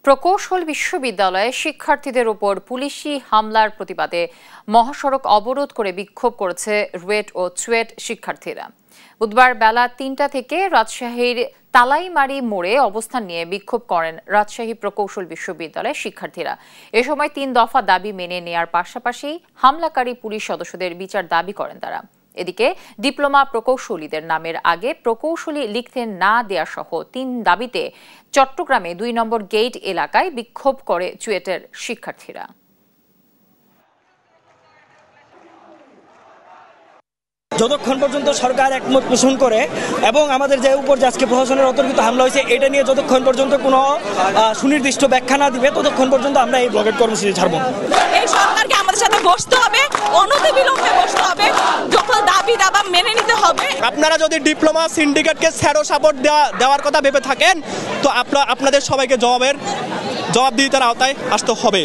প্রকৌশল বিশ্ববিদ্যালয়ে শিক্ষার্থীদের উপর পুলিশি হামলার প্রতিবাদে মহাসড়ক অবরোধ করে বিক্ষোভ করেছে রুয়েট ও চুয়েট শিক্ষার্থীরা। বুধবার বেলা ৩টা থেকে রাজশাহীর তালাইমারি মোড়ে অবস্থান নিয়ে বিক্ষোভ করেন রাজশাহী প্রকৌশল বিশ্ববিদ্যালয়ের শিক্ষার্থীরা। এ সময় ৩ দফা দাবি মেনে নেয়ার পাশাপাশি হামলাকারী পুলিশ সদস্যদের বিচার দাবি করেন তারা। এদিকে ডিপ্লোমা প্রকৌশলীদের নামের আগে প্রকৌশলী লিখতে না দেয়া সহ ৩ দাবিতে চট্টগ্রামে ২ নম্বর গেট এলাকায় বিক্ষোভ করে চুয়েটের শিক্ষার্থীরা। যতক্ষণ পর্যন্ত সরকার একমত পোষণ করে এবং আমাদের যে উপর আজকে প্রশাসনের অতর্কিত হামলা হয়েছে এটা নিয়ে যতক্ষণ পর্যন্ত কোনো সুনির্দিষ্ট ব্যাখ্যা না দিবে ততক্ষণ পর্যন্ত আমরা এই ব্লকেট কর্মসূচি ছাড়ব। এই সরকারকে আমাদের সাথে বসতে হবে, অনতিবিলম্বে বসতে হবে, সকল দাবি দাবা মেনে নিতে হবে। আপনারা যদি ডিপ্লোমা সিন্ডিকেটকে স্যারো সাপোর্ট দেওয়ার কথা ভেবে থাকেন তো আপনাদের সবাইকে জবাবদিহিতার আওতায় আসতে হবে।